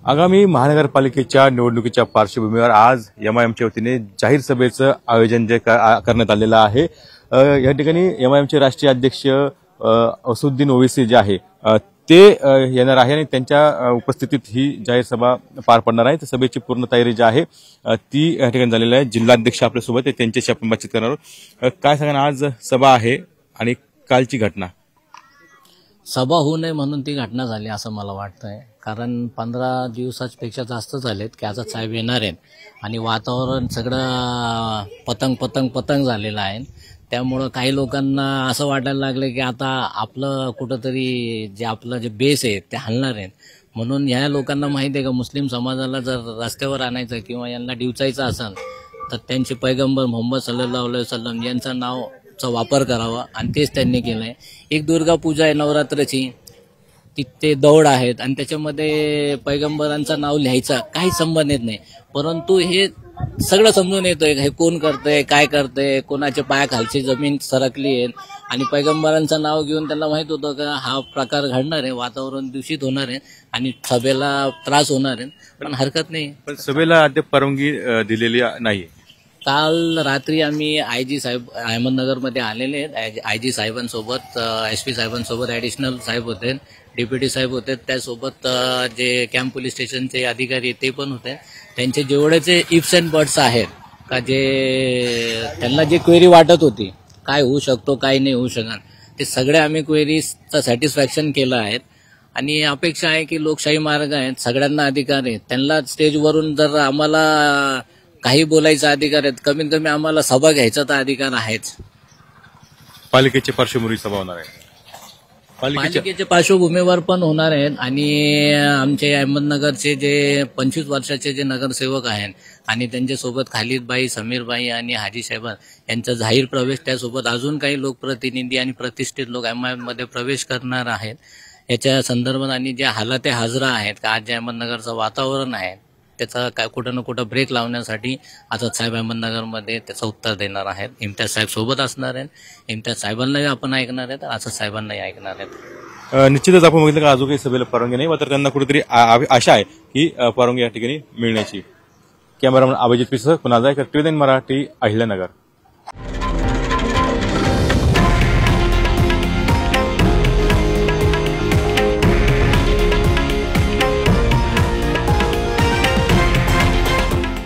आगामी महानगरपालिकेच्या निवडणुकीच्या पार्श्वभूमीवर आज एमआयएमच्या वतीने जाहीर सभेचं आयोजन करण्यात आलेलं आहे। या ठिकाणी एमआयएमचे राष्ट्रीय अध्यक्ष असदुद्दीन ओवैसी जे आहे ते येणार आहे आणि त्यांच्या उपस्थितीत ही जाहीर सभा पार पडणार आहे। तर सभेची पूर्ण तयारी जी आहे ती या ठिकाणी झालेली आहे। जिल्हाध्यक्ष आपल्या सोबत आहे, त्यांच्याशी आपण बातचीत करणार आहोत। काय सांगणार, आज सभा आहे आणि कालची घटना? सभा होऊ नये म्हणून ती घटना झाली असं मला वाटतंय, कारण 15 दिवसापेक्षा जास्त झालेत की आता साहेब येणार आहेत आणि वातावरण सगळं पतंग झालेलं आहे। त्यामुळं काही लोकांना असं वाटायला लागलं की आता आपलं कुठंतरी आपलं जे बेस आहे ते हलणार आहेत। म्हणून ह्या लोकांना माहिती आहे का, मुस्लिम समाजाला जर रस्त्यावर आणायचं किंवा यांना डिवचायचं असेल तर त्यांचे पैगंबर मोहम्मद सल्लल्लाहु अलैहि वसल्लम यांचं नावचा वापर करावा आणि तेच त्यांनी केलं आहे। एक दुर्गा पूजा आहे नवरात्राची, तिथे दौड आहेत आणि त्याच्यामध्ये पैगंबरांचं नाव लिहायचा काही संबंध येत नाही, परंतु हे सगळं समजून येतोय हे कोण करतंय, काय करतंय, कोणाच्या पायाखालची जमीन सरकली आहे आणि पैगंबरांचं नाव घेऊन त्यांना माहित होतं का हा प्रकार घडणार आहे, वातावरण दूषित होणार आहे आणि सभेला त्रास होणार आहे, पण हरकत नाही। पण सभेला अद्याप परवानगी दिलेली नाही। काल रात्री आम्ही आयजी साहेब अहमदनगरमध्ये आलेले आहेत। आयजी साहेबांसोबत एसपी साहेबांसोबत ॲडिशनल साहेब होते, डेप्युटी साहेब होते, त्यासोबत जे कॅम्प पोलीस स्टेशनचे अधिकारी ते पण होते। त्यांचे जेवढेचे इफ्स अँड बट्स आहेत का जे त्यांना जे क्वेरी वाटत होती काय होऊ शकतो काय नाही होऊ शकणार, ते सगळे आम्ही क्वेरीजचं सॅटिस्फॅक्शन केलं आहे आणि अपेक्षा आहे की लोकशाही मार्ग आहेत, सगळ्यांना अधिकार आहेत। त्यांना स्टेजवरून जर आम्हाला काही बोलायचा अधिकार आहेत, कमीत कमी आम्हाला सभा घ्यायचा तर अधिकार आहेच। पालिकेच्या पार्श्वभूमीवर सभा होणार आहे, पालिकेच्या पार्श्वभूमीवर पण होणार आहेत आणि आमचे अहमदनगरचे जे 25 वर्षाचे जे नगरसेवक आहेत आणि त्यांच्यासोबत खालिदबाई, समीरबाई आणि हाजी साहेब यांचा जाहीर प्रवेश, त्यासोबत अजून काही लोकप्रतिनिधी आणि प्रतिष्ठित लोक एमआयएम मध्ये प्रवेश करणार आहेत। याच्या संदर्भात आणि जे हालाते हाजरा आहेत का आज जे अहमदनगरचं वातावरण आहे त्याचा काय कुठं ना कुठं ब्रेक लावण्यासाठी आझाद साहेब अहमदनगरमध्ये त्याचं उत्तर देणार आहेत। इम्तियाज साहेब सोबत असणार आहेत, इम्तियाज साहेबांनाही आपण ऐकणार आहेत, आझाद साहेबांनाही ऐकणार आहेत। निश्चितच आपण बघितलं का अजून काही सभेला परवानगी नाही, मात्र त्यांना कुठेतरी आशा आहे की परवानगी या ठिकाणी मिळण्याची। कॅमेरामन अभिजित पिसह कुणाल जायकर, TVN मराठी, अहिल्यानगर।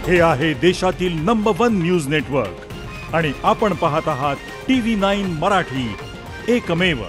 हे आहे देशातील नंबर 1 न्यूज नेटवर्क आणि आपण पाहत आहात TV9 मराठी, एकमेव।